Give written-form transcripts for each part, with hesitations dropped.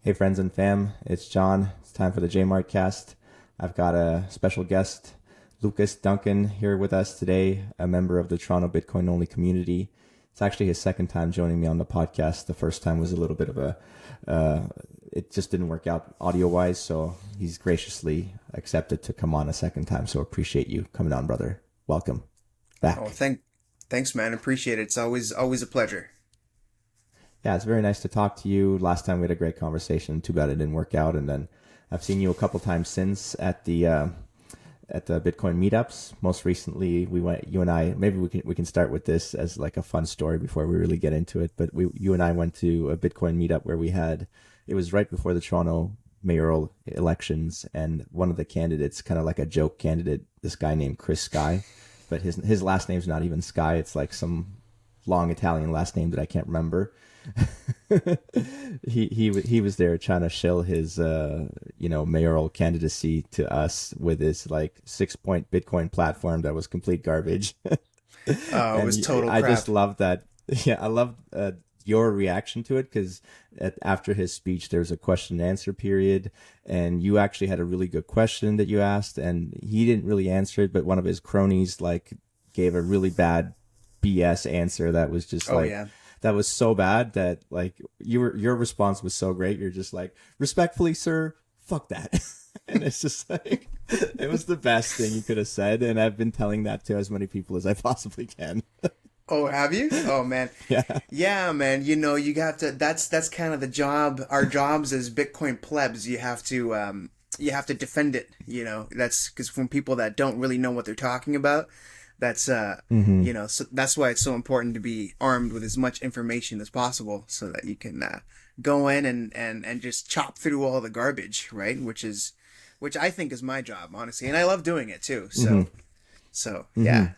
Hey friends and fam, it's John. It's time for the JMART cast. I've got a special guest, Lucas Duncan, here with us today, a member of the Toronto Bitcoin only community. It's actually his second time joining me on the podcast. The first time was a little bit of it just didn't work out audio wise, so he's graciously accepted to come on a second time. So appreciate you coming on, brother. Welcome back. Oh, thanks, man. Appreciate it. It's always a pleasure. Yeah, it's very nice to talk to you. Last time we had a great conversation. Too bad it didn't work out. And then I've seen you a couple times since at the Bitcoin meetups. Most recently, we went. You and I. Maybe we can start with this as like a fun story before we really get into it. But you and I went to a Bitcoin meetup where we had. It was right before the Toronto mayoral elections, and one of the candidates, kind of like a joke candidate, this guy named Chris Sky, but his last name's not even Sky. It's like some long Italian last name that I can't remember. he was there trying to shill his mayoral candidacy to us with his like 6-point Bitcoin platform that was complete garbage. Oh, it was total I crap. just love that. Yeah, I love your reaction to it, because after his speech there was a question and answer period, and you actually had a really good question that you asked, and he didn't really answer it, but one of his cronies like gave a really bad BS answer that was just that was so bad that like your response was so great. You're just like, respectfully, sir, fuck that. And it's just like, it was the best thing you could have said. And I've been telling that to as many people as I possibly can. Oh, have you? Oh, man. Yeah, man. You know, you got to. That's kind of the job. Our jobs as Bitcoin plebs. You have to defend it. You know, that's because from people that don't really know what they're talking about. That's so that's why it's so important to be armed with as much information as possible, so that you can go in and just chop through all the garbage, right? Which I think is my job, honestly, and I love doing it too. So yeah.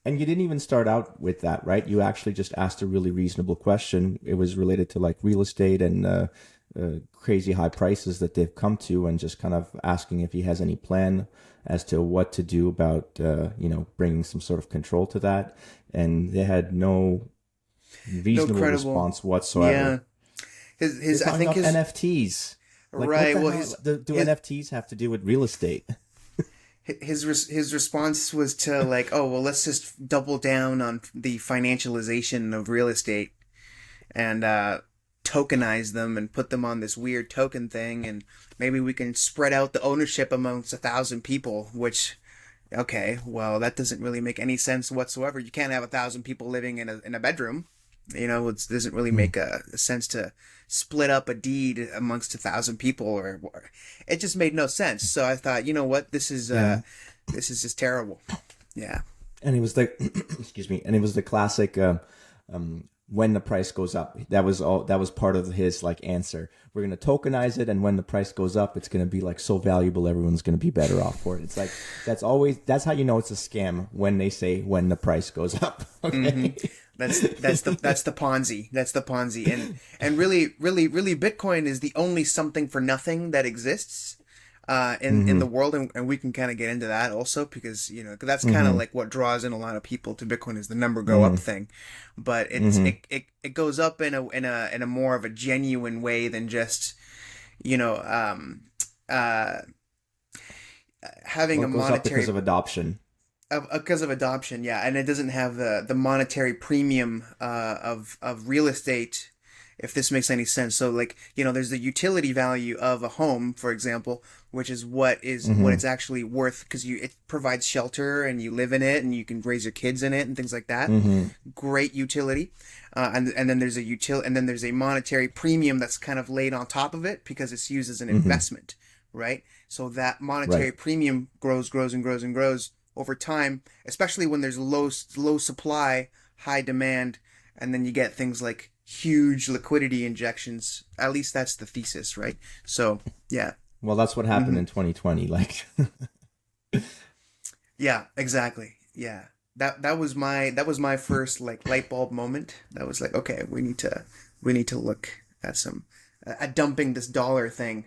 And you didn't even start out with that, right? You actually just asked a really reasonable question. It was related to like real estate and crazy high prices that they've come to, and just kind of asking if he has any plan as to what to do about, bringing some sort of control to that. And they had no reasonable response whatsoever. Yeah. I think his NFTs. Like, right. What the do NFTs have to do with real estate? His response was to like, oh, well, let's just double down on the financialization of real estate and tokenize them and put them on this weird token thing, and maybe we can spread out the ownership amongst 1,000 people, which, okay, well, that doesn't really make any sense whatsoever. You can't have 1,000 people living in a bedroom. You know, it doesn't really make a sense to split up a deed amongst 1,000 people, or it just made no sense. So I thought, you know what, this is just terrible. Yeah. And it was the excuse me, and it was the classic when the price goes up. That was part of his like answer. We're going to tokenize it, and when the price goes up, it's going to be like so valuable, everyone's going to be better off for it. It's like, that's how you know it's a scam, when they say when the price goes up. Okay. Mm-hmm. That's the Ponzi. That's the Ponzi. And really Bitcoin is the only something for nothing that exists in the world, and we can kind of get into that also, because that's kind of like what draws in a lot of people to Bitcoin, is the number go up thing. But it goes up in a more of a genuine way than just having a monetary, because of adoption. Because of adoption, yeah, and it doesn't have the monetary premium of real estate, if this makes any sense. So, like, there's the utility value of a home, for example, which is what it's actually worth, because it provides shelter and you live in it and you can raise your kids in it and things like that. Great utility, and then there's a monetary premium that's kind of laid on top of it because it's used as an investment, right? So that monetary premium grows and grows and grows over time, especially when there's low supply, high demand, and then you get things like huge liquidity injections. At least that's the thesis, right? So, yeah. Well, that's what happened in 2020, like. Yeah, exactly. Yeah. That was my first like light bulb moment. That was like, okay, we need to look at dumping this dollar thing.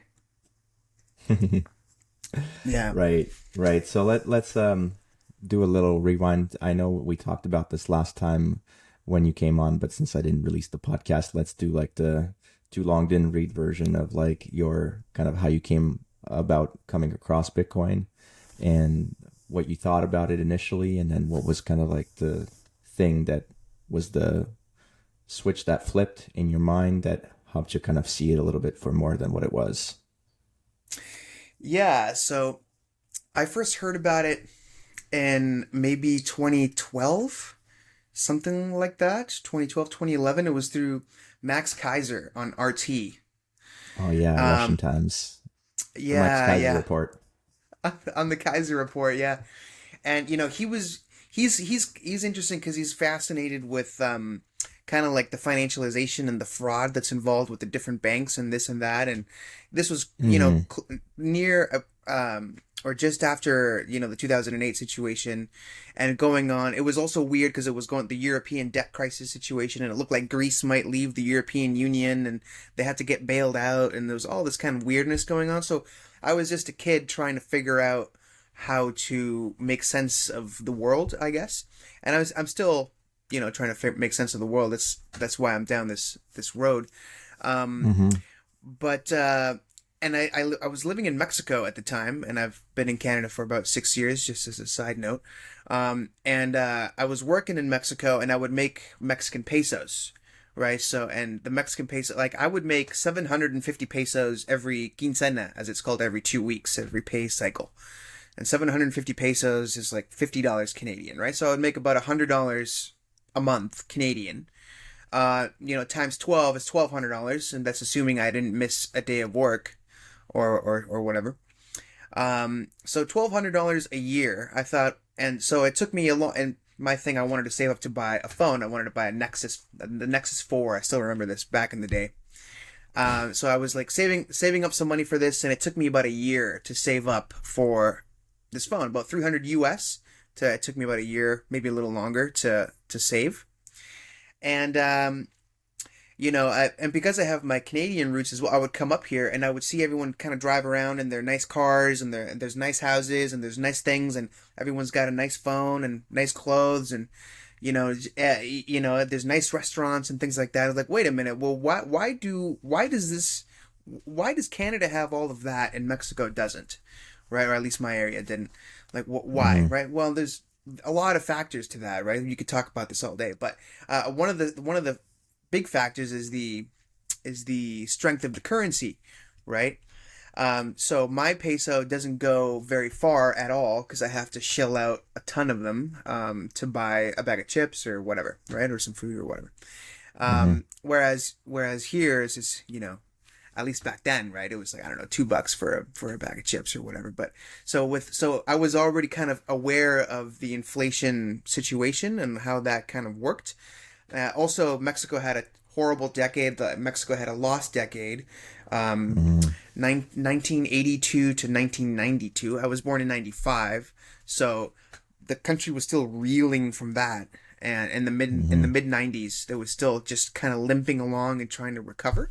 Yeah. Right. So let's do a little rewind. I know we talked about this last time when you came on, but since I didn't release the podcast, let's do like the too long didn't read version of like your kind of how you came about coming across Bitcoin and what you thought about it initially, and then what was kind of like the thing that was the switch that flipped in your mind that helped you kind of see it a little bit for more than what it was. Yeah, so I first heard about it in maybe 2012, something like that. 2012, 2011. It was through Max Kaiser on RT. Oh yeah, Russian Um, times. The Max yeah, Kaiser yeah. report. On the Kaiser report, yeah. And he's interesting because he's fascinated with kind of like the financialization and the fraud that's involved with the different banks and this and that. And this was Mm-hmm. near or just after the 2008 situation and going on. It was also weird because it was going the European debt crisis situation, and it looked like Greece might leave the European Union and they had to get bailed out, and there was all this kind of weirdness going on. So I was just a kid trying to figure out how to make sense of the world, I guess. And I'm still, trying to make sense of the world. That's why I'm down this road. Um, Mm-hmm. but and I was living in Mexico at the time, and I've been in Canada for about 6 years, just as a side note. And I was working in Mexico, and I would make Mexican pesos, right? So, and the Mexican peso, like I would make 750 pesos every quincena, as it's called, every 2 weeks, every pay cycle. And 750 pesos is like $50 Canadian, right? So I would make about $100 a month Canadian. Times 12 is $1,200, and that's assuming I didn't miss a day of work or whatever. So $1,200 a year, I thought, and so it took me a long. And my thing, I wanted to save up to buy a phone. I wanted to buy a Nexus, the Nexus 4. I still remember this back in the day. So I was like saving up some money for this, and it took me about a year to save up for this phone, about 300 US. It took me about a year, maybe a little longer to save. And and because I have my Canadian roots as well, I would come up here and I would see everyone kind of drive around in their nice cars, and there's nice houses and there's nice things, and everyone's got a nice phone and nice clothes, and there's nice restaurants and things like that. I was like, wait a minute, well, why does Canada have all of that and Mexico doesn't, right? Or at least my area didn't. Like, why, Mm-hmm. right? Well, there's a lot of factors to that, right? You could talk about this all day, but one of the big factors is the strength of the currency, right? So my peso doesn't go very far at all because I have to shell out a ton of them to buy a bag of chips or whatever, right, or some food or whatever. Mm-hmm. Whereas here is just at least back then, right? It was like, I don't know, $2 for a bag of chips or whatever. But so I was already kind of aware of the inflation situation and how that kind of worked. Also, Mexico had a horrible decade. Mexico had a lost decade, um, Mm-hmm. 1982 to 1992. I was born in 95, so the country was still reeling from that. And in the Mm-hmm. mid 90s, they was still just kind of limping along and trying to recover.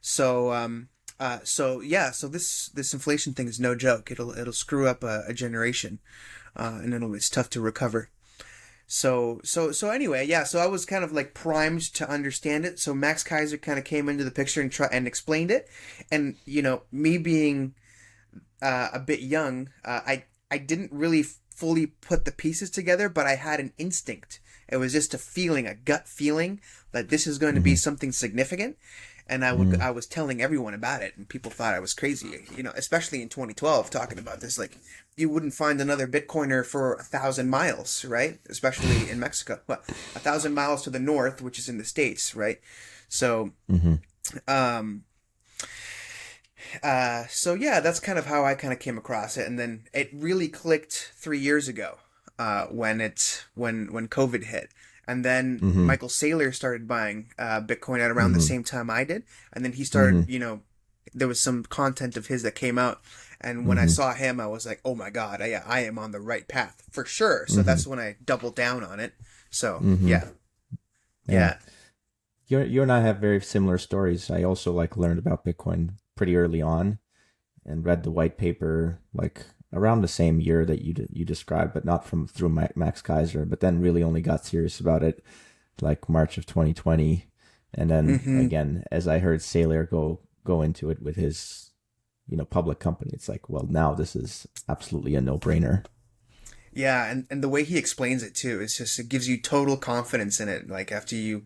So so this inflation thing is no joke. It'll screw up a generation, and it's tough to recover. So anyway, yeah. So I was kind of like primed to understand it. So Max Kaiser kind of came into the picture and explained it, and me being a bit young, I didn't really fully put the pieces together, but I had an instinct. It was just a feeling, a gut feeling that this is going to be Mm-hmm. something significant. And Mm-hmm. I was telling everyone about it, and people thought I was crazy. Especially in 2012, talking about this, like you wouldn't find another Bitcoiner for 1,000 miles, right? Especially in Mexico. Well, 1,000 miles to the north, which is in the States, right? So, Mm-hmm. um, so yeah, that's kind of how I kind of came across it, and then it really clicked 3 years ago, when COVID hit, and then Mm-hmm. Michael Saylor started buying Bitcoin at around the Mm-hmm. same time I did, and then he Mm-hmm. started, there was some content of his that came out, and when I Mm-hmm. saw him, I was like, oh my God, I am on the right path for sure. So Mm-hmm. that's when I doubled down on it. So Mm-hmm. yeah, Yeah. yeah. You and I have very similar stories. I also like learned about Bitcoin pretty early on and read the white paper like around the same year that you described, but not from through Max Kaiser. But then really only got serious about it like March of 2020, And then Mm-hmm. again, as I heard Saylor go into it with his, public company, it's like, well, now this is absolutely a no-brainer. Yeah, and the way he explains it too, it's just it gives you total confidence in it. Like after you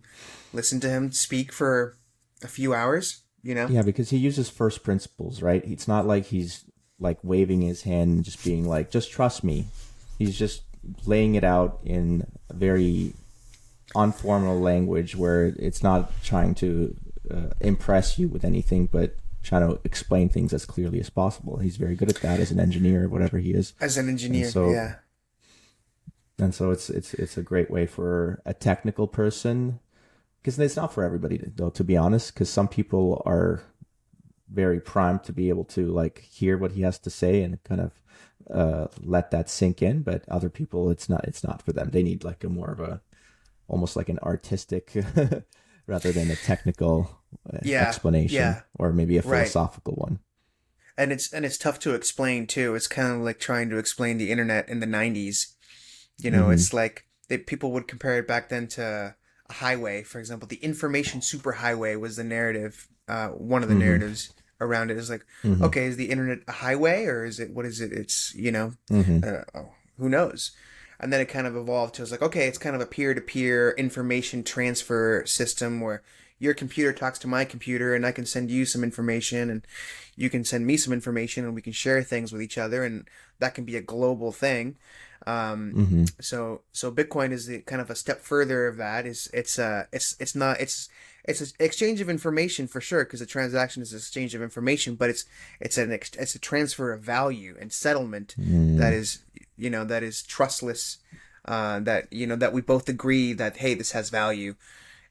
listen to him speak for a few hours, you know? Yeah, because he uses first principles, right? It's not like he's like waving his hand and just being like, just trust me. He's just laying it out in a very informal language where it's not trying to impress you with anything, but trying to explain things as clearly as possible. He's very good at that as an engineer, whatever he is. As an And engineer, so yeah. it's a great way for a technical person, because it's not for everybody though, to be honest, because some people are very primed to be able to like hear what he has to say and kind of let that sink in, but other people it's not for them. They need like a more of a almost like an artistic rather than a technical Yeah, explanation, yeah, or maybe a right. philosophical one. And it's tough to explain too. It's kind of like trying to explain the internet in the 90s. Hmm. It's like people would compare it back then to a highway, for example. The information superhighway was the narrative, one of the Hmm. narratives around it is like, Hmm. okay, is the internet a highway or is it, what is it? It's, Hmm. who knows? And then it kind of evolved to, it's like, okay, it's kind of a peer-to-peer information transfer system where your computer talks to my computer and I can send you some information and you can send me some information and we can share things with each other and that can be a global thing. Um, Hmm. so Bitcoin is the kind of a step further of that. It's not it's an exchange of information for sure because a transaction is an exchange of information, but it's a transfer of value and settlement that Hmm. is that is trustless. That we both agree that hey, this has value,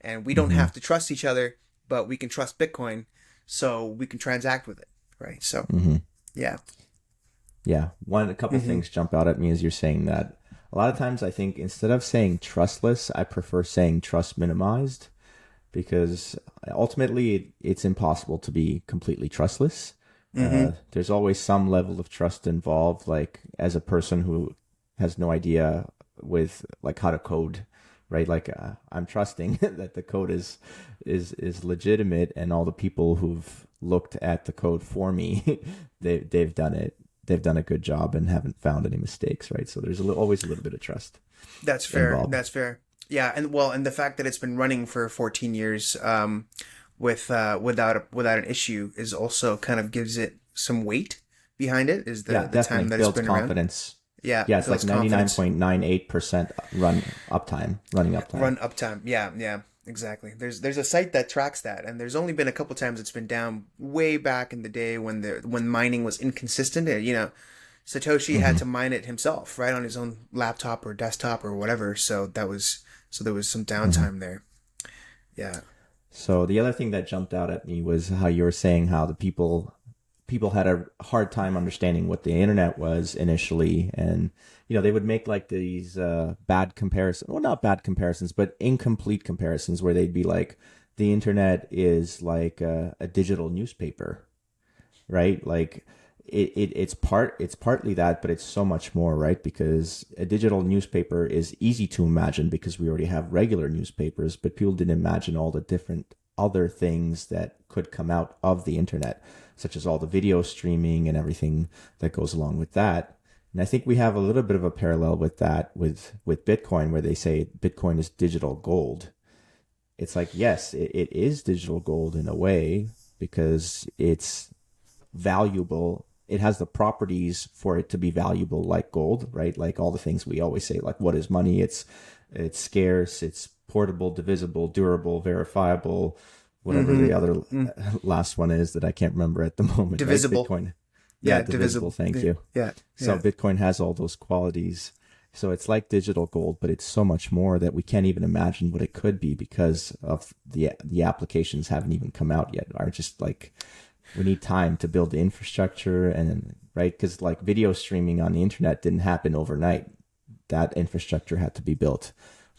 and we don't Hmm. have to trust each other, but we can trust Bitcoin, so we can transact with it, right? So Hmm. yeah. Yeah, a couple Mm-hmm. things jump out at me as you're saying that. A lot of times, I think instead of saying trustless, I prefer saying trust minimized, because ultimately it's impossible to be completely trustless. Mm-hmm. There's always some level of trust involved. Like as a person who has no idea with like how to code, right? Like I'm trusting that the code is legitimate, and all the people who've looked at the code for me, they've done it. They've done a good job and haven't found any mistakes, right? So there's always a little bit of trust That's fair. involved. That's fair. Yeah, and the fact that it's been running for 14 years without an issue is also kind of gives it some weight behind it. Is Yeah, the time definitely that it's builds been around? confidence. Yeah, Yeah, it's like builds confidence. 99.98% running uptime. Run uptime. Yeah, yeah, exactly. There's a site that tracks that, and there's only been a couple times it's been down way back in the day when mining was inconsistent. Satoshi had Hmm. to mine it himself, right, on his own laptop or desktop or whatever. So there was some Hmm. downtime there. Yeah. So the other thing that jumped out at me was how you were saying how the people had a hard time understanding what the internet was initially, and they would make like these bad comparisons, well, not bad comparisons, but incomplete comparisons, where they'd be like, the internet is like a digital newspaper, right? Like it's partly that, but it's so much more, right? Because a digital newspaper is easy to imagine because we already have regular newspapers, but people didn't imagine all the different other things that could come out of the internet, such as all the video streaming and everything that goes along with that. And I think we have a little bit of a parallel with that with Bitcoin, where they say Bitcoin is digital gold. It's like, yes, it is digital gold in a way, because it's valuable. It has the properties for it to be valuable, like gold, right? Like all the things we always say, like what is money? It's scarce, it's portable, divisible, durable, verifiable, whatever the Mm-hmm. other Mm. last one is that I can't remember at the moment, right? Divisible. Bitcoin. Yeah, Yeah, divisible. divisible. Thank Yeah, you. yeah, So yeah. Bitcoin has all those qualities. So it's like digital gold, but it's so much more that we can't even imagine what it could be, because of the applications haven't even come out yet. Are just like, we need time to build the infrastructure, and right, because like video streaming on the internet didn't happen overnight. That infrastructure had to be built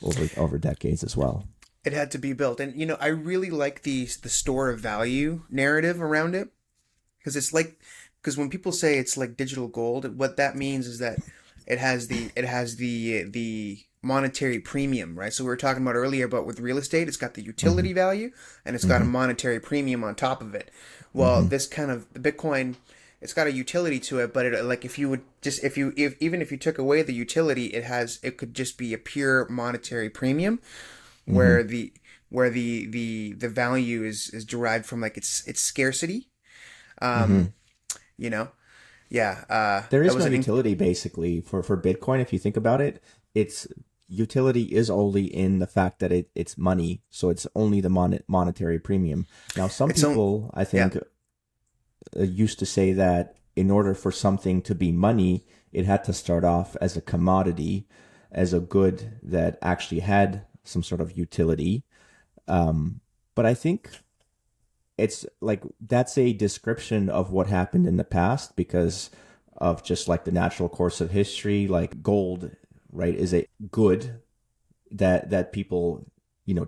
over decades as well. It had to be built, and I really like the store of value narrative around it because because when people say it's like digital gold, what that means is that it has the monetary premium, right? So we were talking about earlier about with real estate, it's got the Mm-hmm. utility value and it's got a Mm-hmm. monetary premium on top of it. Well, Mm-hmm. this kind of the Bitcoin, it's got a utility to it, but it, like if you would just if even if you took away the utility, it could just be a pure monetary premium Mm-hmm. where the value is derived from like its scarcity. Mm-hmm. Um, you know, yeah. There That is was no an utility basically for Bitcoin. If you think about it, its utility is only in the fact that it's money, so it's only the monetary premium. Now, some its own. people I Yeah, think used to say that in order for something to be money, it had to start off as a commodity, as a good that actually had some sort of utility. But I think it's like that's a description of what happened in the past because of just like the natural course of history. Like gold, right, is a good that people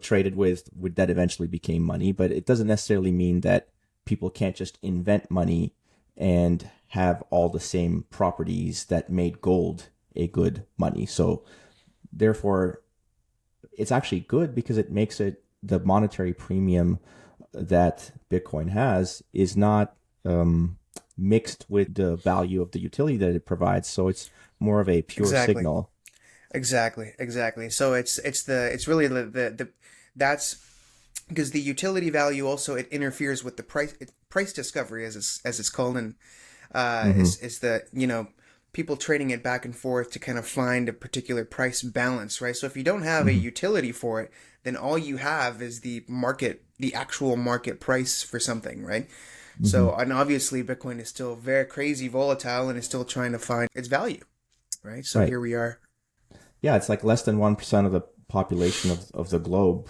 traded with that eventually became money, but it doesn't necessarily mean that people can't just invent money and have all the same properties that made gold a good money. So therefore it's actually good because it makes it the monetary premium that Bitcoin has is not mixed with the value of the utility that it provides. So it's more of a pure exactly. signal. Exactly. So it's really the that's because the utility value also it interferes with the price discovery as it's called, and Mm-hmm. is the people trading it back and forth to kind of find a particular price balance, right? So if you don't have a Mm-hmm. utility for it, then all you have is the actual market price for something, right? Mm-hmm. So, and obviously Bitcoin is still very crazy volatile and is still trying to find its value, right? So Right. here we are. Yeah, it's like less than 1% of the population of the globe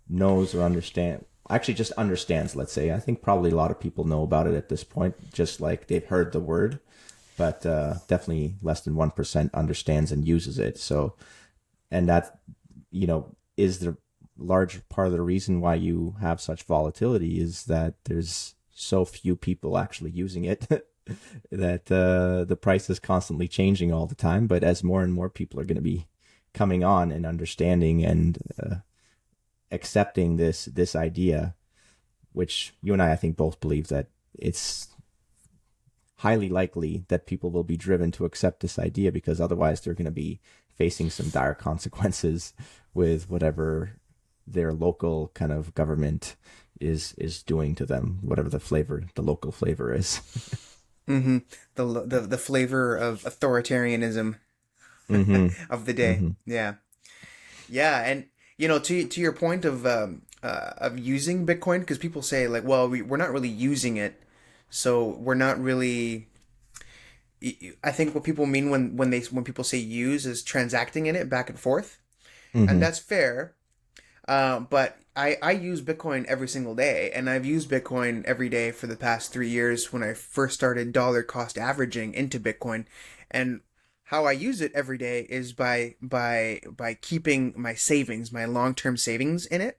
knows or understand. Actually, just understands. Let's say. I think probably a lot of people know about it at this point. Just like they've heard the word, but definitely less than 1% understands and uses it. So, and that is the large part of the reason why you have such volatility is that there's so few people actually using it that the price is constantly changing all the time. But as more and more people are going to be coming on and understanding and accepting this idea, which you and I think both believe that it's highly likely that people will be driven to accept this idea because otherwise they're going to be facing some dire consequences with whatever their local kind of government is doing to them, whatever the local flavor is. Mm-hmm. The flavor of authoritarianism Mm-hmm. of the day. Mm-hmm. Yeah, yeah, and to your point of using Bitcoin, because people say like, well, we're not really using it, so we're not really. I think what people mean when people say use is transacting in it back and forth, and Mm-hmm. that's fair. But I use Bitcoin every single day, and I've used Bitcoin every day for the past 3 years when I first started dollar cost averaging into Bitcoin. And how I use it every day is by keeping my savings, my long term savings in it.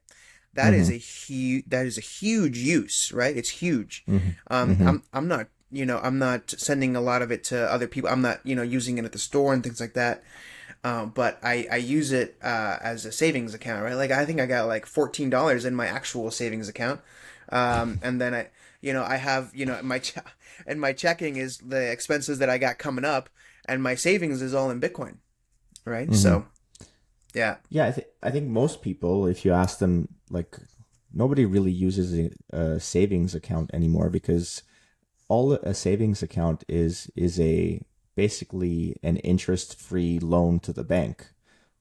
Mm-hmm. That is a huge use, right? It's huge. Mm-hmm. Mm-hmm. I'm not I'm not sending a lot of it to other people. I'm not using it at the store and things like that. But I use it as a savings account, right? Like I think I got like $14 in my actual savings account, and then I have and my checking is the expenses that I got coming up, and my savings is all in Bitcoin, right? Mm-hmm. So yeah, Yeah, I think most people, if you ask them, like nobody really uses a savings account anymore because all a savings account is a basically an interest-free loan to the bank,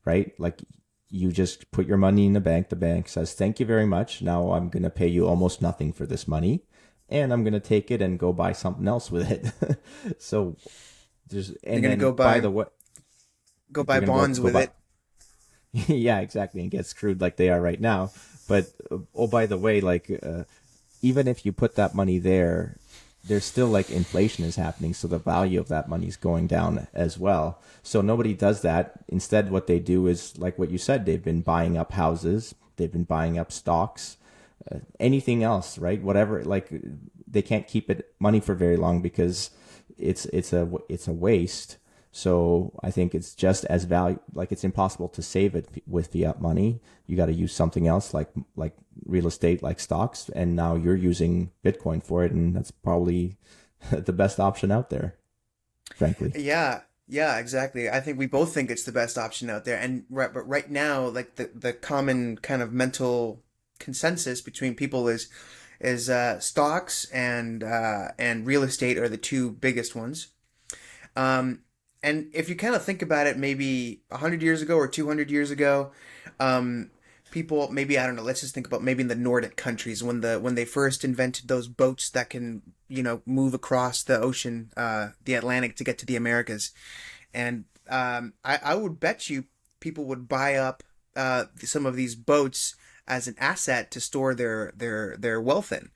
right? Like you just put your money in the bank says, "Thank you very much. Now I'm going to pay you almost nothing for this money, and I'm going to take it and go buy something else with it." So there's you're and gonna then by the way, go they're buy going to go bonds go with buy it. yeah, exactly, and get screwed like they are right now. But oh, by the way, like even if you put that money there, there's still like inflation is happening, so the value of that money is going down as well. So nobody does that. Instead, what they do is like what you said. They've been buying up houses, they've been buying up stocks, anything else, right? Whatever. Like they can't keep it money for very long because it's a waste. So I think it's just as value, like it's impossible to save it with fiat money. You got to use something else like real estate, like stocks. And now you're using Bitcoin for it. And that's probably the best option out there, frankly. Yeah, yeah, exactly. I think we both think it's the best option out there. And but right now, like the common kind of mental consensus between people is stocks and real estate are the two biggest ones. Um, and if you kind of think about it, maybe 100 years ago or 200 years ago, um, people maybe I don't know. Let's just think about maybe in the Nordic countries when they first invented those boats that can move across the ocean, the Atlantic to get to the Americas, and I would bet you people would buy up some of these boats as an asset to store their wealth in,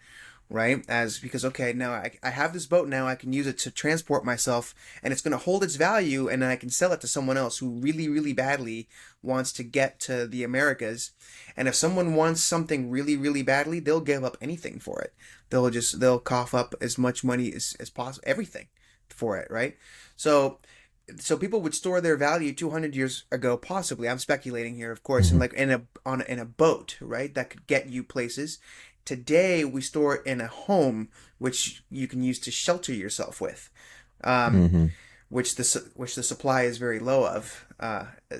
right? As because okay, now I have this boat now, I can use it to transport myself, and it's going to hold its value, and then I can sell it to someone else who really, really badly wants to get to the Americas. And if someone wants something really, really badly, they'll give up anything for it. They'll cough up as much money as possible, everything for it, right? So people would store their value 200 years ago, possibly. I'm speculating here, of course, and like in a boat, right? That could get you places. Today, we store it in a home, which you can use to shelter yourself with, Mm-hmm. which the supply is very low of.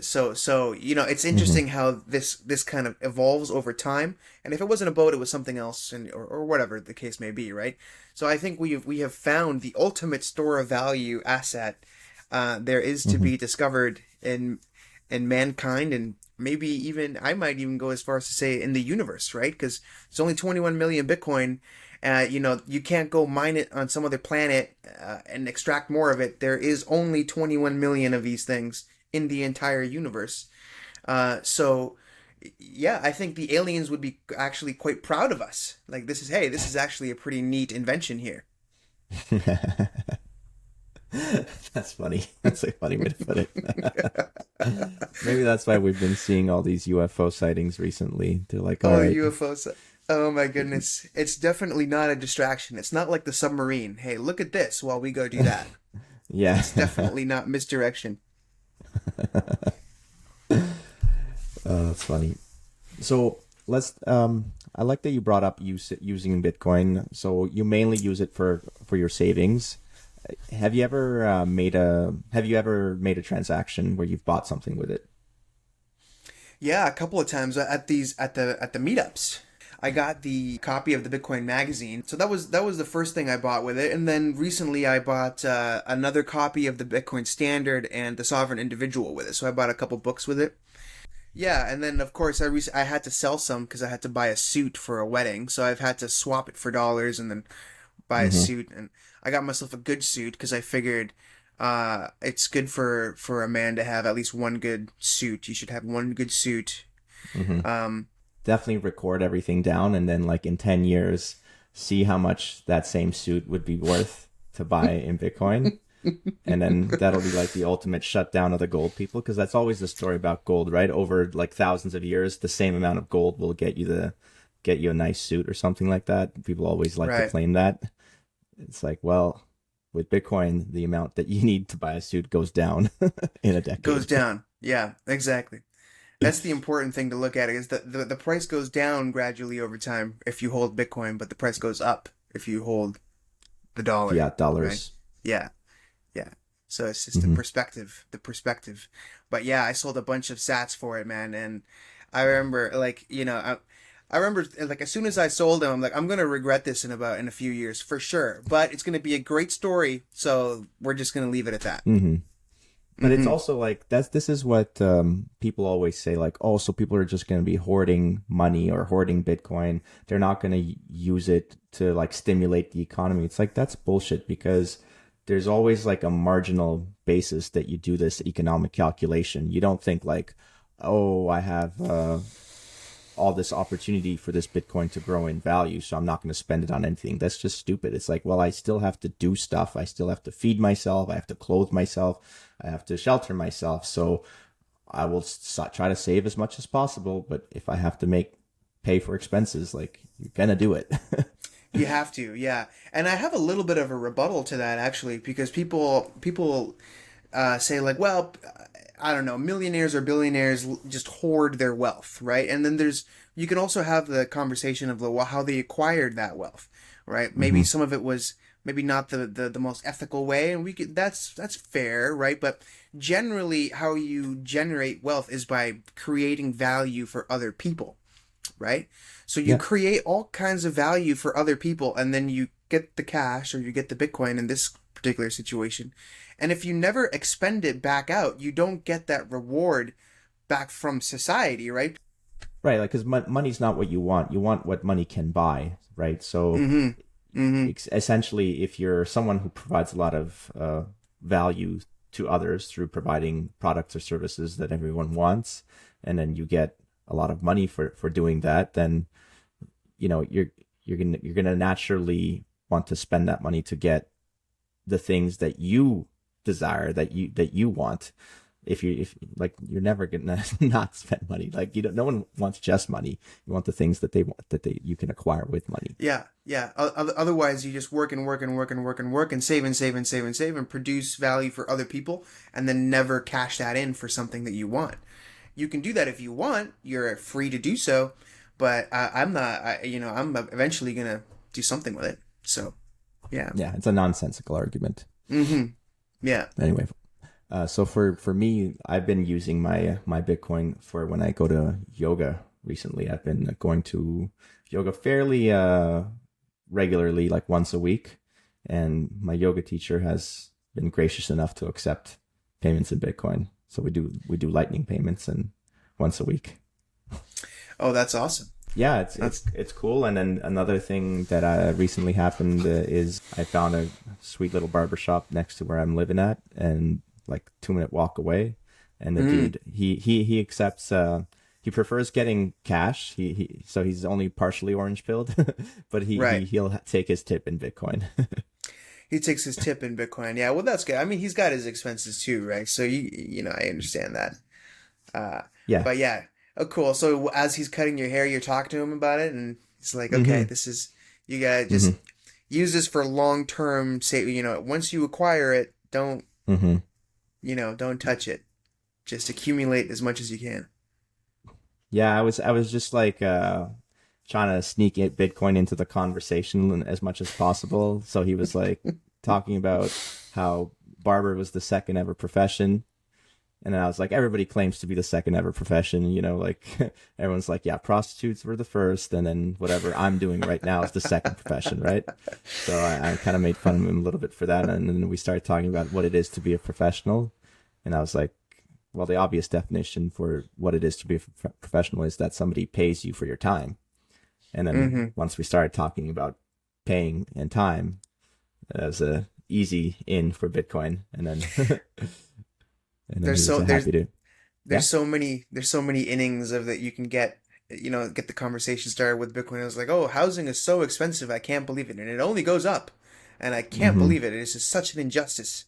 So it's Mm-hmm. interesting how this kind of evolves over time. And if it wasn't a boat, it was something else, or whatever the case may be, right? So I think we have found the ultimate store of value asset there is to Mm-hmm. be discovered in mankind, and maybe even I might even go as far as to say in the universe, right? Because it's only 21 million Bitcoin. You can't go mine it on some other planet and extract more of it. There is only 21 million of these things in the entire universe. So yeah, I think the aliens would be actually quite proud of us. Like this is actually a pretty neat invention here. That's funny. That's a funny way to put it. Maybe that's why we've been seeing all these UFO sightings recently. They're like, all Oh, right, UFOs. Oh my goodness. It's definitely not a distraction. It's not like the submarine. Hey, look at this while we go do that. yeah. It's definitely not misdirection. That's funny. So let's. I like that you brought up using Bitcoin. So you mainly use it for your savings. Have you ever made a transaction where you've bought something with it? Yeah, a couple of times at the meetups. I got the copy of the Bitcoin magazine. So that was the first thing I bought with it. And then recently I bought another copy of the Bitcoin Standard and the Sovereign Individual with it. So I bought a couple books with it. Yeah, and then of course I had to sell some because I had to buy a suit for a wedding. So I've had to swap it for dollars and then buy a Mm-hmm. suit. And I got myself a good suit because I figured it's good for a man to have at least one good suit. You should have one good suit. Mm-hmm. Um, Definitely record everything down, and then like in 10 years, see how much that same suit would be worth to buy in Bitcoin. And then that'll be like the ultimate shutdown of the gold people, because that's always the story about gold, right? Over like thousands of years, the same amount of gold will get you a nice suit or something like that. People always like to right. claim that. It's like, well, with Bitcoin, the amount that you need to buy a suit goes down in a Goes decade. down. Yeah, exactly. That's the important thing to look at is that the price goes down gradually over time if you hold Bitcoin, but the price goes up if you hold the dollar, Fiat right? dollars. Yeah, yeah. So it's just Hmm. the perspective. But yeah, I sold a bunch of sats for it, man, and I remember like, I remember like as soon as I sold them, I'm like, I'm gonna regret this in a few years for sure. But it's gonna be a great story, so we're just gonna leave it at that. Hmm. But it's Mm-hmm. also like this is what people always say, like, oh, so people are just going to be hoarding money or hoarding Bitcoin. They're not going to use it to like stimulate the economy. It's like that's bullshit, because there's always like a marginal basis that you do this economic calculation. You don't think like, oh, I have all this opportunity for this Bitcoin to grow in value, so I'm not going to spend it on anything. That's just stupid. It's like, well, I still have to do stuff. I still have to feed myself. I have to clothe myself. I have to shelter myself. So I will try to save as much as possible. But if I have to pay for expenses, like you're gonna do it. You have to, yeah. And I have a little bit of a rebuttal to that actually, because people say like, well, I don't know, millionaires or billionaires just hoard their wealth, right? And then you can also have the conversation of well, how they acquired that wealth, right? Maybe Hmm. some of it was maybe not the most ethical way, and that's fair, right? But generally, how you generate wealth is by creating value for other people, right? So you Yeah. create all kinds of value for other people, and then you get the cash or you get the Bitcoin in this particular situation. And if you never expend it back out, you don't get that reward back from society, right? Right. Like, because money's not what you want. You want what money can buy, right? So Mm-hmm. Mm-hmm. essentially, if you're someone who provides a lot of value to others through providing products or services that everyone wants, and then you get a lot of money for doing that, then you're gonna naturally want to spend that money to get the things that you desire, that you want. If like, you're never gonna not spend money. Like, no one wants just money. You want the things that they want, you can acquire with money. Yeah, yeah. Otherwise, you just work and work and work and work and work and save and save and save and save and produce value for other people, and then never cash that in for something that you want. You can do that if you want. You're free to do so, but I'm not. I'm eventually gonna do something with it. So, yeah. Yeah, it's a nonsensical argument. Mm-hmm. Yeah. Anyway, so for me, I've been using my Bitcoin for when I go to yoga recently. I've been going to yoga fairly regularly, like once a week, and my yoga teacher has been gracious enough to accept payments in Bitcoin. So we do lightning payments and once a week. Oh, that's awesome. Yeah, That's it's cool. And then another thing that recently happened is I found a sweet little barber shop next to where I'm living at, and like 2-minute walk away. And the dude, he accepts. He prefers getting cash. So he's only partially orange pilled, but right. he'll take his tip in Bitcoin. He takes his tip in Bitcoin. Yeah, well, that's good. I mean, he's got his expenses too, right? So I understand that. Uh, Yeah. but yeah, oh, cool. So as he's cutting your hair, you're talking to him about it, and he's like, okay, Hmm. this is you gotta just Hmm. use this for long term. Say, once you acquire it, Hmm. don't touch it. Just accumulate as much as you can. Yeah, I was just like trying to sneak Bitcoin into the conversation as much as possible. So he was like talking about how barber was the second ever profession. And then I was like, everybody claims to be the second ever profession, like everyone's like, yeah, prostitutes were the first, and then whatever I'm doing right now is the second profession, right? So I kind of made fun of him a little bit for that, and then we started talking about what it is to be a professional, and I was like, well, the obvious definition for what it is to be a professional is that somebody pays you for your time. And then Mm-hmm. once we started talking about paying and time, that was a easy in for Bitcoin, and then and then he There's was so there's happy to. Yeah. there's so many innings of that you can get the conversation started with Bitcoin. I was like, oh, housing is so expensive, I can't believe it, and it only goes up, and I can't Hmm. believe it. It's just such an injustice.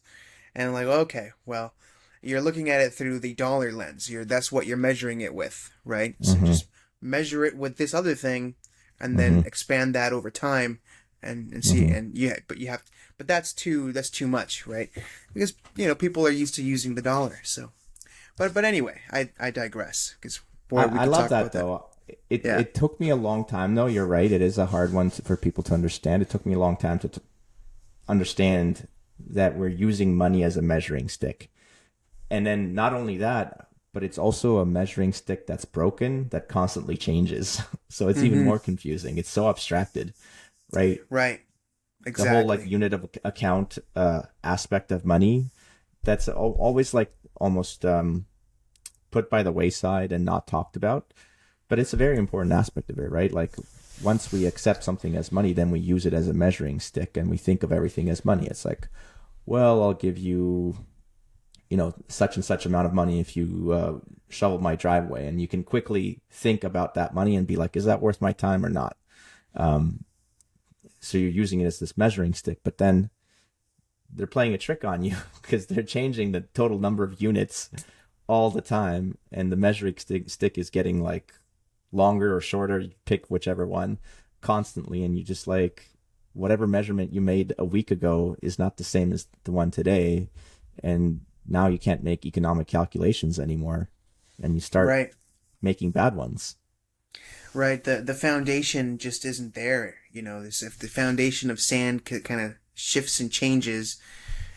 And I'm like, okay, well, you're looking at it through the dollar lens. That's what you're measuring it with, right? So Hmm. just measure it with this other thing, and then Hmm. expand that over time, and see. Hmm. And yeah, but that's too much, right? Because people are used to using the dollar. So, but anyway, I digress. Because boy, we I could love talk that about that. though. It Yeah. it took me a long time though. You're right. It is a hard one for people to understand. It took me a long time to understand that we're using money as a measuring stick. And then not only that, but it's also a measuring stick that's broken, that constantly changes. So it's even Mm-hmm. more confusing. It's so abstracted, right? Right. The whole like Exactly. unit of account aspect of money, that's always like almost put by the wayside and not talked about. But it's a very important aspect of it, right? Like, once we accept something as money, then we use it as a measuring stick, and we think of everything as money. It's like, well, I'll give you, such and such amount of money if you shovel my driveway, and you can quickly think about that money and be like, is that worth my time or not? So you're using it as this measuring stick, but then they're playing a trick on you because they're changing the total number of units all the time, and the measuring stick is getting like longer or shorter. You pick whichever one constantly, and you just like, whatever measurement you made a week ago is not the same as the one today, and now you can't make economic calculations anymore, and you start Right. making bad ones. Right. The foundation just isn't there. If the foundation of sand kind of shifts and changes,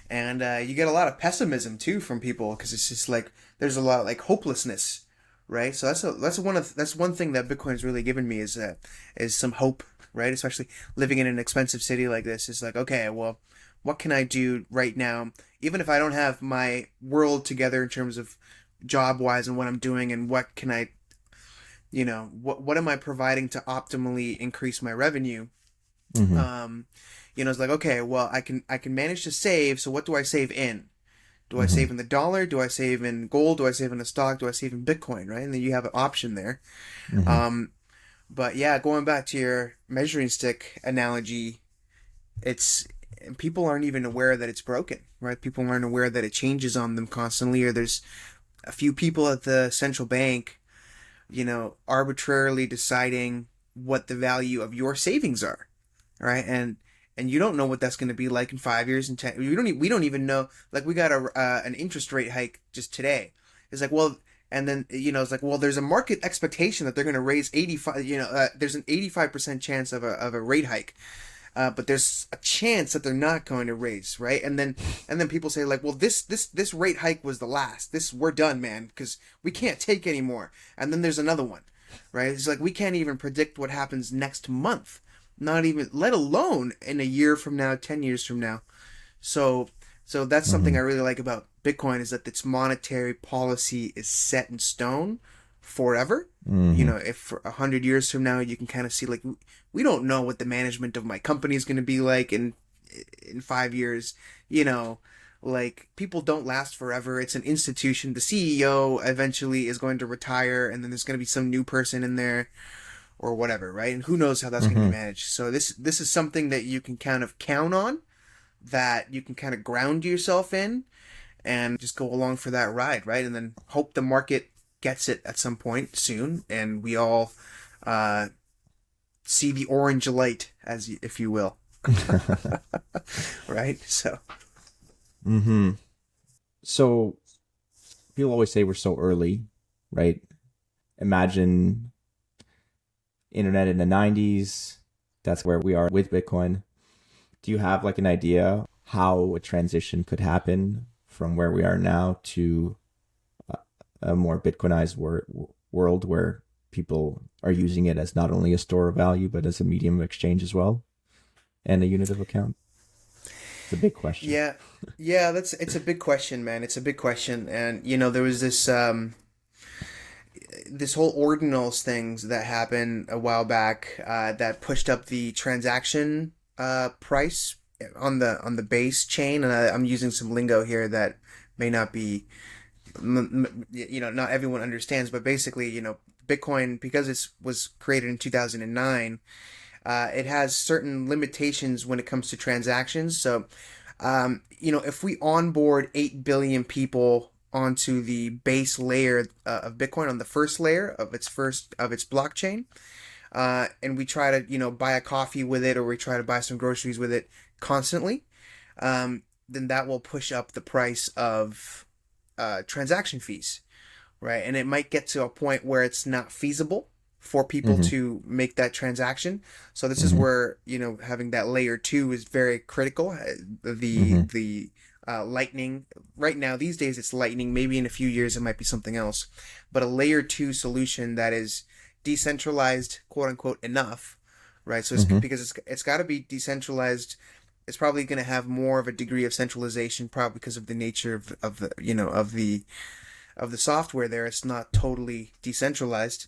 and you get a lot of pessimism too from people because it's just like there's a lot of like hopelessness, right? So that's one thing that Bitcoin's really given me is some hope, right? Especially living in an expensive city like this. It's like, okay, well, what can I do right now, even if I don't have my world together in terms of job wise and what I'm doing, and what can I, what am I providing to optimally increase my revenue? Mm-hmm. Um, it's like, okay, well, I can manage to save. So what do I save in? Do I Mm-hmm. save in the dollar? Do I save in gold? Do I save in a stock? Do I save in Bitcoin? Right, and then you have an option there. Mm-hmm. Um, but yeah, going back to your measuring stick analogy, it's people aren't even aware that it's broken, right? People aren't aware that it changes on them constantly, or there's a few people at the central bank, arbitrarily deciding what the value of your savings are, right? And you don't know what that's going to be like in 5 years and 10. We don't even know. Like we got an interest rate hike just today. It's like, well, and then it's like, well, there's a market expectation that they're going to raise 85. There's an 85% chance of a rate hike. But there's a chance that they're not going to raise, right? And then people say like, well, this rate hike was the last. We're done, man, because we can't take any more. And then there's another one, right? It's like we can't even predict what happens next month, not even, let alone in a year from now, 10 years from now. So that's something Mm-hmm. I really like about Bitcoin is that its monetary policy is set in stone forever. Mm-hmm. If for 100 years from now you can kind of see like we don't know what the management of my company is going to be like in 5 years. Like people don't last forever. It's an institution. The CEO eventually is going to retire, and then there's going to be some new person in there or whatever, right? And who knows how that's going to be Mm-hmm. managed. So this is something that you can kind of count on, that you can kind of ground yourself in, and just go along for that ride, right? And then hope the market gets it at some point soon, and we all uh, see the orange light, if you will, right? So Mm-hmm. So people always say we're so early, right? Imagine internet in the 90s. That's where we are with Bitcoin. Do you have like an idea how a transition could happen from where we are now to a more Bitcoinized world where people are using it as not only a store of value, but as a medium of exchange as well and a unit of account? It's a big question. yeah, yeah, it's a big question, man. It's a big question, and there was this whole ordinals things that happened a while back that pushed up the transaction price on the base chain, and I'm using some lingo here that may not be not everyone understands, but basically, Bitcoin, because it was created in 2009, it has certain limitations when it comes to transactions. So, if we onboard 8 billion people onto the base layer of Bitcoin, on the first layer of its blockchain, and we try to, buy a coffee with it, or we try to buy some groceries with it constantly, then that will push up the price of transaction fees, right? And it might get to a point where it's not feasible for people Mm-hmm. to make that transaction. So this is Mm-hmm. where, having that layer two is very critical. The Mm-hmm. the Lightning, right now these days it's Lightning. Maybe in a few years it might be something else. But a layer two solution that is decentralized, quote unquote, enough, right? So Mm-hmm. because it's got to be decentralized. It's probably going to have more of a degree of centralization, probably because of the nature of the of the software there. It's not totally decentralized,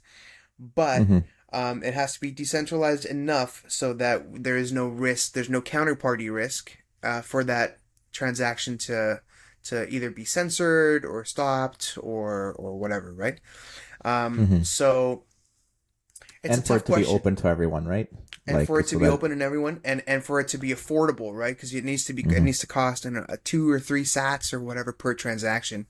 but Mm-hmm. it has to be decentralized enough so that there is no risk, there's no counterparty risk for that transaction to either be censored or stopped or whatever, right? Mm-hmm. So it's a And for tough it to be question, open to everyone, right? and Like for it to so be that. open and everyone, and for it to be affordable, right? Because it Mm-hmm. needs to cost a 2 or 3 sats or whatever per transaction.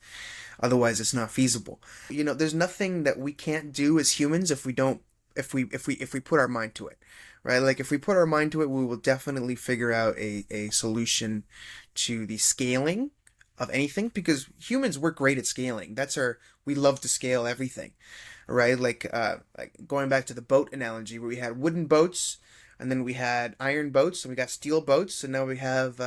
Otherwise, it's not feasible. There's nothing that we can't do as humans if we don't if we put our mind to it, right? Like if we put our mind to it, we will definitely figure out a solution to the scaling of anything because humans work great at scaling. We love to scale everything, right? Like going back to the boat analogy where we had wooden boats and then we had iron boats and we got steel boats and now we have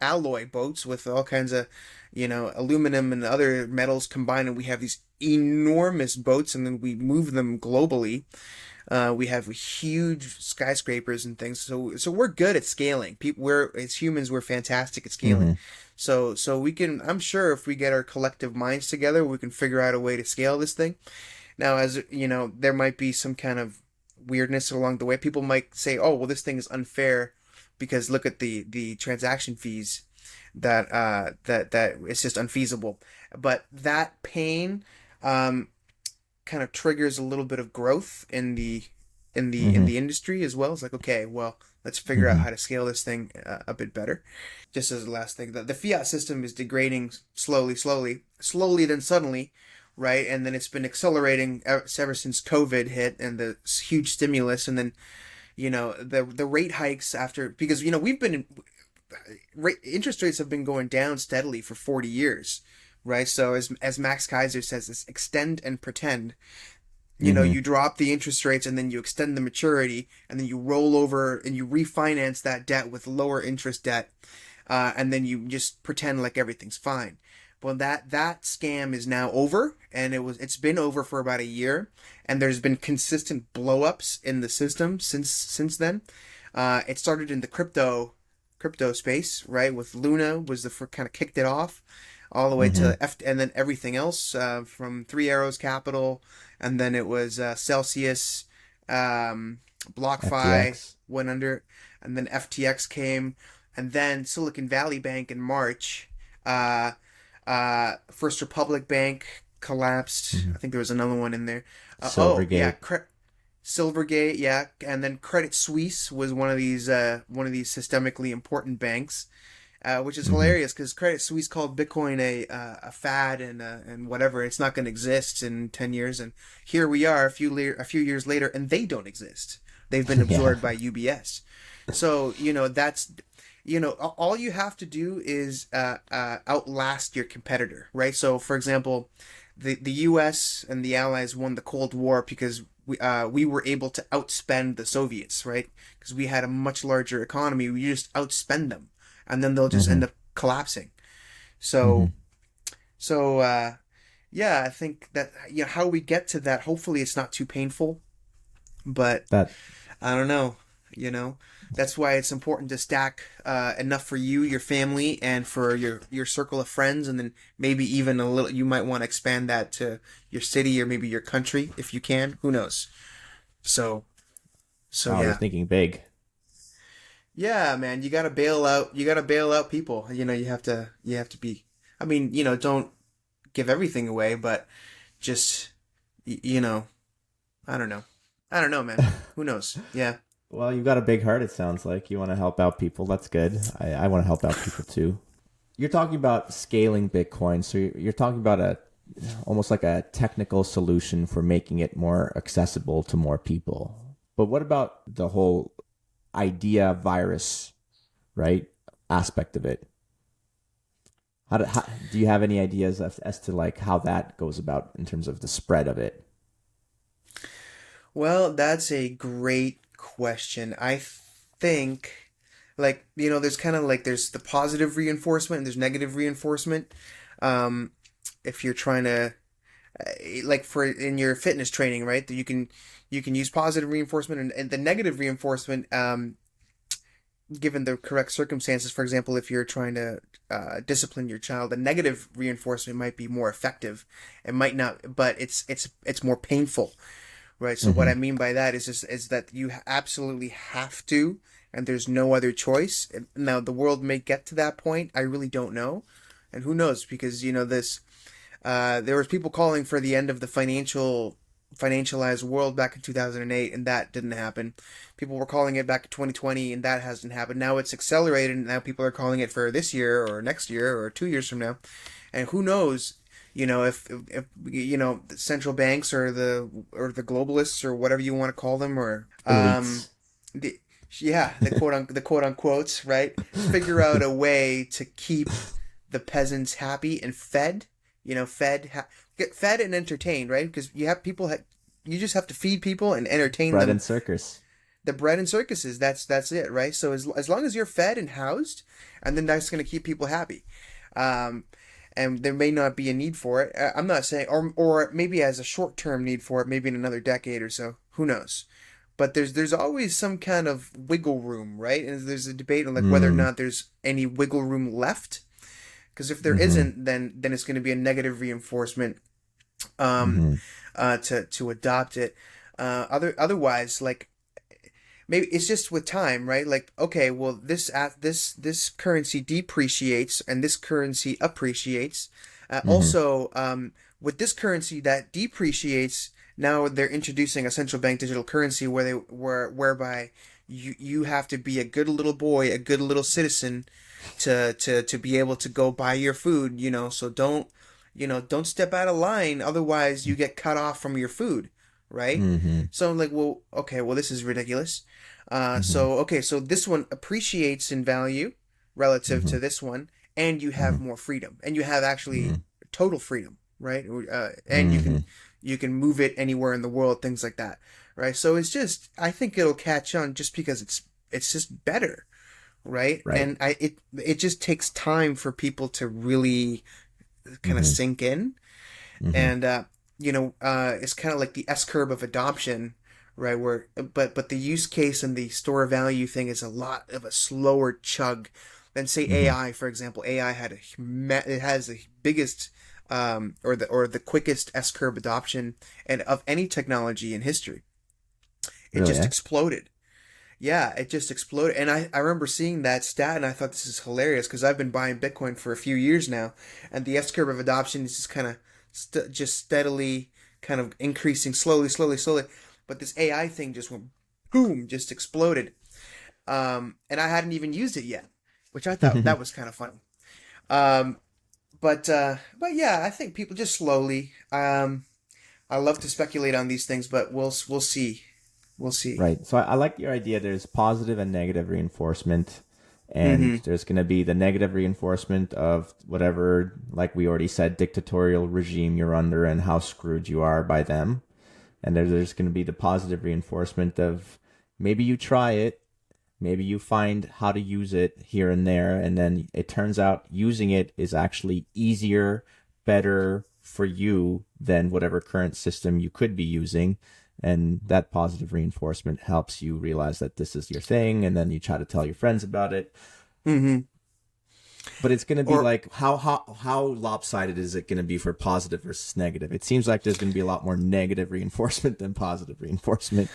alloy boats with all kinds of, aluminum and other metals combined and we have these enormous boats and then we move them globally. We have huge skyscrapers and things. So we're good at scaling. As humans, we're fantastic at scaling. Mm-hmm. So we can, I'm sure if we get our collective minds together, we can figure out a way to scale this thing. Now, as you know, there might be some kind of weirdness along the way. People might say, "Oh, well, this thing is unfair because look at the transaction fees that it's just unfeasible." But that pain kind of triggers a little bit of growth in the industry as well. It's like, okay, well, let's figure out Mm-hmm. how to scale this thing a bit better. Just as the last thing, the fiat system is degrading slowly, then suddenly, right? And then it's been accelerating ever since COVID hit and the huge stimulus, and then the rate hikes after because we've been interest rates have been going down steadily for 40 years, right? So as Max Kaiser says, it's extend and pretend. Mm-hmm. You drop the interest rates and then you extend the maturity and then you roll over and you refinance that debt with lower interest debt, and then you just pretend like everything's fine. Well, that scam is now over, and it's been over for about a year, and there's been consistent blowups in the system since then. It started in the crypto space, right? With Luna was the kind of kicked it off, all the way Mm-hmm. to and then everything else from Three Arrows Capital, and then it was Celsius, BlockFi FTX. went under, and then FTX came, and then Silicon Valley Bank in March. Uh, First Republic Bank collapsed. Mm-hmm. I think there was another one in there. Oh yeah, Silvergate. Silvergate, yeah, and then Credit Suisse was one of these systemically important banks, which is Mm-hmm. hilarious because Credit Suisse called Bitcoin a fad and whatever. It's not going to exist in 10 years, and here we are a few years later, and they don't exist. They've been Yeah. absorbed by UBS. So that's all you have to do is outlast your competitor, right? So for example, the U.S. and the Allies won the Cold War because we were able to outspend the Soviets, right? Because we had a much larger economy. We just outspend them, and then they'll just Mm-hmm. end up collapsing. Mm-hmm. So yeah, I think that how we get to that. Hopefully, it's not too painful, but That I don't know. That's why it's important to stack enough for you, your family, and for your circle of friends, and then maybe even a little. You might want to expand that to your city or maybe your country if you can. Who knows? So so wow, you're yeah, thinking big. yeah, man. You gotta bail out. You gotta bail out people. You have to be. I mean, don't give everything away, but just y- you know, I don't know. I don't know, man. Who knows? Yeah. Well, you've got a big heart, it sounds like. You want to help out people. That's good. I want to help out people too. You're talking about scaling Bitcoin. So you're talking about almost like a technical solution for making it more accessible to more people. But what about the whole idea virus, right? Aspect of it. How do you have any ideas as to like how that goes about in terms of the spread of it? Well, that's a great question. I think, there's kind of like there's the positive reinforcement and there's negative reinforcement. Um, if you're trying to, like for in your fitness training, right, that you can use positive reinforcement and the negative reinforcement, given the correct circumstances. For example, if you're trying to discipline your child, the negative reinforcement might be more effective. It might not, but it's more painful. Right. So what Mm-hmm. I mean by that is that you absolutely have to, and there's no other choice. Now the world may get to that point. I really don't know, and who knows? Because this, there was people calling for the end of the financialized world back in 2008, and that didn't happen. People were calling it back in 2020, and that hasn't happened. Now it's accelerated, and now people are calling it for this year or next year or 2 years from now, and who knows? If the central banks or the globalists or whatever you want to call them or Elites. the the quote unquotes, right, figure out a way to keep the peasants happy and fed, get fed and entertained, right? Because you just have to feed people and entertain Bread them. and circus. The bread and circuses, that's it, right? So as long as you're fed and housed, and then that's going to keep people happy. Um, and there may not be a need for it. I'm not saying, or maybe as a short-term need for it, maybe in another decade or so. Who knows? But there's always some kind of wiggle room, right? And there's a debate on like whether or not there's any wiggle room left. Because if there isn't, then it's going to be a negative reinforcement to adopt it. Otherwise, like maybe it's just with time, right? Like, okay, well, this currency depreciates and this currency appreciates. Also, with this currency that depreciates, now they're introducing a central bank digital currency whereby you have to be a good little boy, a good little citizen to be able to go buy your food, so don't step out of line, otherwise you get cut off from your food, right? So I'm like, well, okay, well, this is ridiculous. So this one appreciates in value relative to this one, and you have more freedom, and you have actually total freedom, right? And you can move it anywhere in the world, things like that, right? So I think it'll catch on just because it's just better, right? And it just takes time for people to really kind of sink in, and it's kind of like the S curve of adoption, right? But the use case and the store value thing is a lot of a slower chug than say AI, for example. AI it has the biggest or the quickest S curve adoption and of any technology in history. It just exploded. Yeah, it just exploded. And I remember seeing that stat and I thought this is hilarious because I've been buying Bitcoin for a few years now, and the S curve of adoption is just kind of just steadily kind of increasing slowly. But this AI thing just went boom, just exploded. And I hadn't even used it yet, which I thought that was kind of funny. But yeah, I think people just slowly. I love to speculate on these things, but we'll see. We'll see. Right. So I like your idea. There's positive and negative reinforcement. And there's going to be the negative reinforcement of whatever, like we already said, dictatorial regime you're under and how screwed you are by them. And there's going to be the positive reinforcement of maybe you try it, maybe you find how to use it here and there, and then it turns out using it is actually easier, better for you than whatever current system you could be using. And that positive reinforcement helps you realize that this is your thing, and then you try to tell your friends about it. But it's going to be like, how lopsided is it going to be for positive versus negative? It seems like there's going to be a lot more negative reinforcement than positive reinforcement.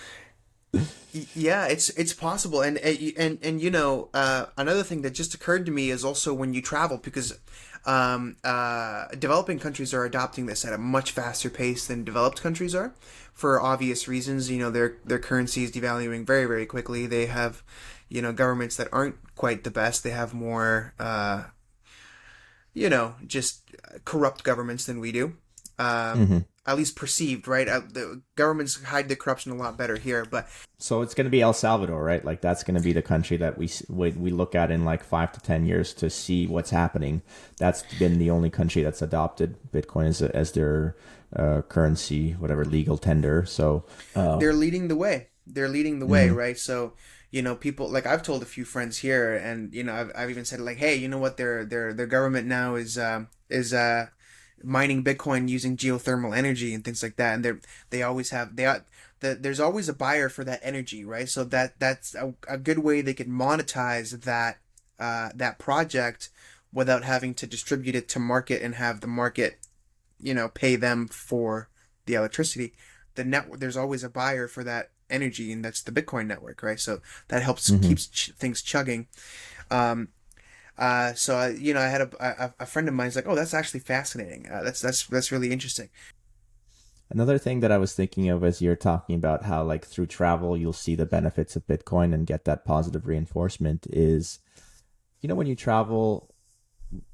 Yeah, it's possible, and another thing that just occurred to me is also when you travel, because developing countries are adopting this at a much faster pace than developed countries are, for obvious reasons. Their currency is devaluing very, very quickly. They have, governments that aren't quite the best. They have more, just corrupt governments than we do. At least perceived, right? The governments hide the corruption a lot better here, but so it's going to be El Salvador, right? Like that's going to be the country that we look at in like 5 to 10 years to see what's happening. That's been the only country that's adopted Bitcoin as their currency, whatever legal tender. So they're leading the way. They're leading the way, right? So people, like I've told a few friends here, and I've even said like, hey, you know what? Their government now is mining Bitcoin using geothermal energy and things like that, and there's always a buyer for that energy, right? So that's a good way they can monetize that project without having to distribute it to market and have the market, pay them for the electricity. The network, there's always a buyer for that energy, and that's the Bitcoin network, right? So that helps keeps things chugging. So I had a friend of mine who's like, oh, that's actually fascinating. That's really interesting. Another thing that I was thinking of as you're talking about how like through travel you'll see the benefits of Bitcoin and get that positive reinforcement is, when you travel,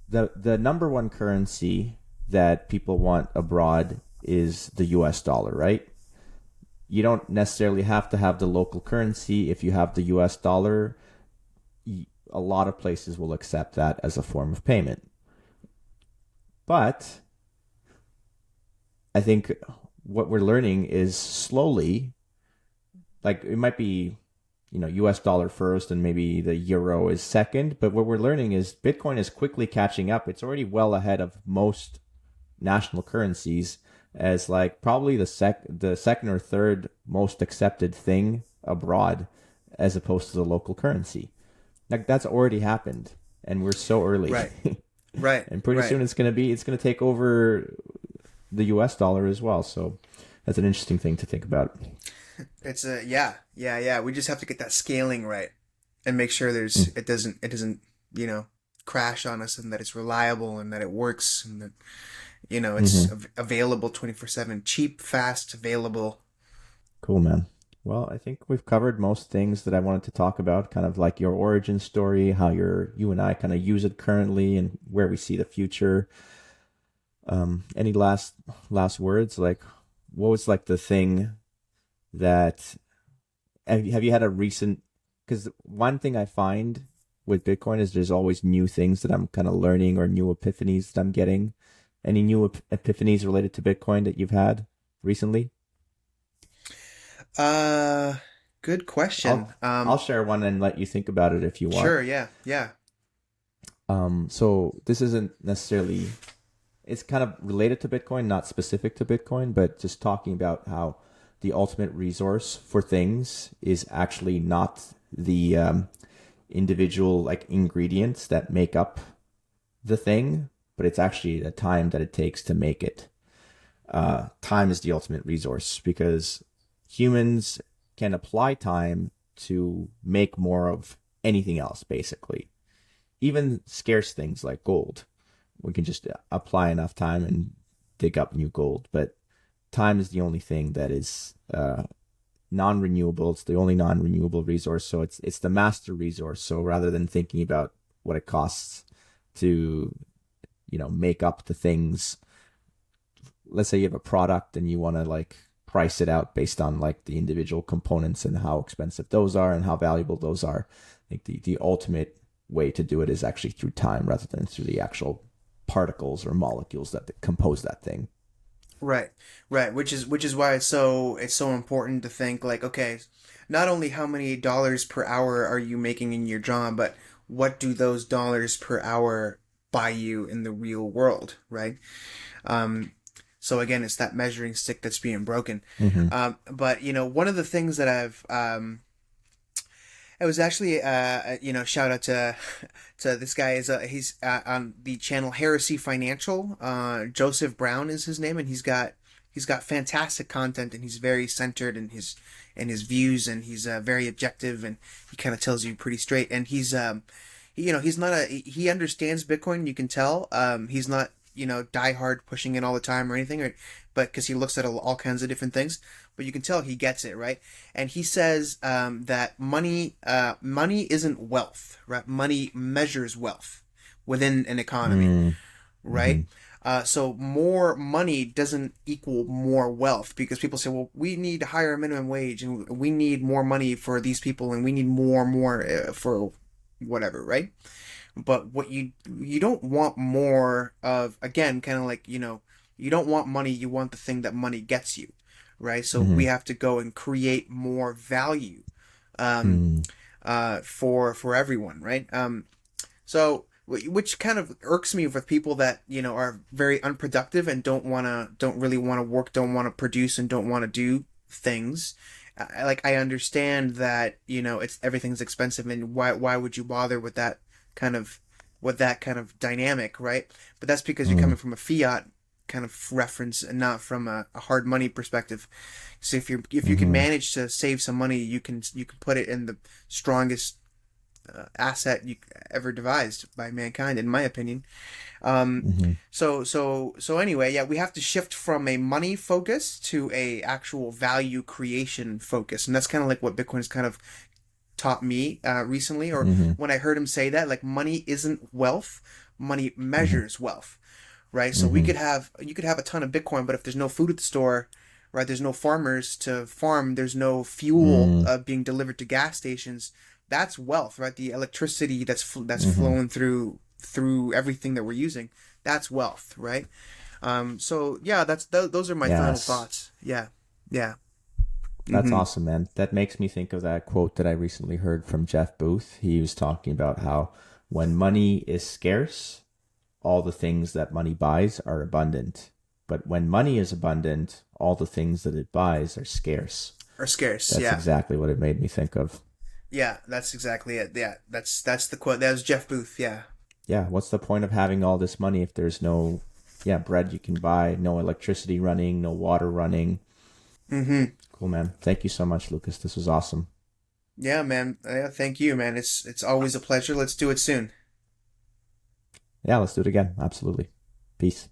the number one currency that people want abroad is the US dollar, right? You don't necessarily have to have the local currency. If you have the US dollar, a lot of places will accept that as a form of payment. But I think what we're learning is slowly, like it might be, US dollar first and maybe the euro is second. But what we're learning is Bitcoin is quickly catching up. It's already well ahead of most national currencies as like probably the second or third most accepted thing abroad as opposed to the local currency. Like that's already happened and we're so early. Right. Right. And pretty Right. soon it's going to take over the US dollar as well. So that's an interesting thing to think about. It's a yeah. We just have to get that scaling right and make sure it doesn't crash on us, and that it's reliable and that it works, and that it's available 24/7, cheap, fast, available. Cool, man. Well, I think we've covered most things that I wanted to talk about, kind of like your origin story, how you and I kind of use it currently and where we see the future. Any last words? Like, what was like the thing that have you had a recent? Because one thing I find with Bitcoin is there's always new things that I'm kind of learning or new epiphanies that I'm getting. Any new epiphanies related to Bitcoin that you've had recently? Uh, Good question. I'll share one and let you think about it if you want. Sure, yeah, yeah. So this isn't necessarily, it's kind of related to Bitcoin, not specific to Bitcoin, but just talking about how the ultimate resource for things is actually not the individual like ingredients that make up the thing, but it's actually the time that it takes to make it. Time is the ultimate resource because humans can apply time to make more of anything else, basically. Even scarce things like gold. We can just apply enough time and dig up new gold. But time is the only thing that is non-renewable. It's the only non-renewable resource. So it's the master resource. So rather than thinking about what it costs to, make up the things, let's say you have a product and you want to like price it out based on like the individual components and how expensive those are and how valuable those are. I think the ultimate way to do it is actually through time rather than through the actual particles or molecules that compose that thing. Right, right. Which is why it's so important to think like, okay, not only how many dollars per hour are you making in your job, but what do those dollars per hour buy you in the real world, right? So again, it's that measuring stick that's being broken. But one of the things that it was actually shout out to this guy he's on the channel Heresy Financial. Joseph Brown is his name, and he's got fantastic content, and he's very centered in his views, and he's very objective, and he kind of tells you pretty straight. And he's he's not he understands Bitcoin. You can tell. He's not die hard pushing it all the time or anything, but because he looks at all kinds of different things, but you can tell he gets it, right? And he says that money isn't wealth, right? Money measures wealth within an economy, right? So more money doesn't equal more wealth, because people say, well, we need to hire a minimum wage and we need more money for these people and we need more for whatever, right? But what you don't want more of, again, kind of like, you don't want money, you want the thing that money gets you, right? So we have to go and create more value for everyone, right? So which kind of irks me with people that, are very unproductive and don't really want to work, don't want to produce, and don't want to do things. I understand that, everything's expensive, and why would you bother with that kind of dynamic, right? But that's because you're coming from a fiat kind of reference and not from a hard money perspective. So if you can manage to save some money, you can put it in the strongest asset you ever devised by mankind, in my opinion. So anyway, yeah, we have to shift from a money focus to a actual value creation focus, and that's kind of like what Bitcoin's kind of taught me recently, or when I heard him say that, like, money isn't wealth, money measures wealth, right? So you could have a ton of Bitcoin, but if there's no food at the store, right, there's no farmers to farm, there's no fuel being delivered to gas stations, that's wealth, right? The electricity that's flowing through through everything that we're using. That's wealth, right? So yeah, those are my final Yes. thoughts. Yeah, yeah. That's Mm-hmm. awesome, man. That makes me think of that quote that I recently heard from Jeff Booth. He was talking about how when money is scarce, all the things that money buys are abundant. But when money is abundant, all the things that it buys are scarce. Or scarce. That's Yeah, exactly what it made me think of. yeah. That's exactly it. Yeah, that's the quote. That was Jeff Booth. Yeah. Yeah, what's the point of having all this money if there's no, yeah, bread you can buy, no electricity running, no water running? Mm-hmm. Cool, man. Thank you so much, Lucas. This was awesome. Yeah, man. Yeah, thank you, man. It's always a pleasure. Let's do it soon. Yeah, let's do it again. Absolutely. Peace.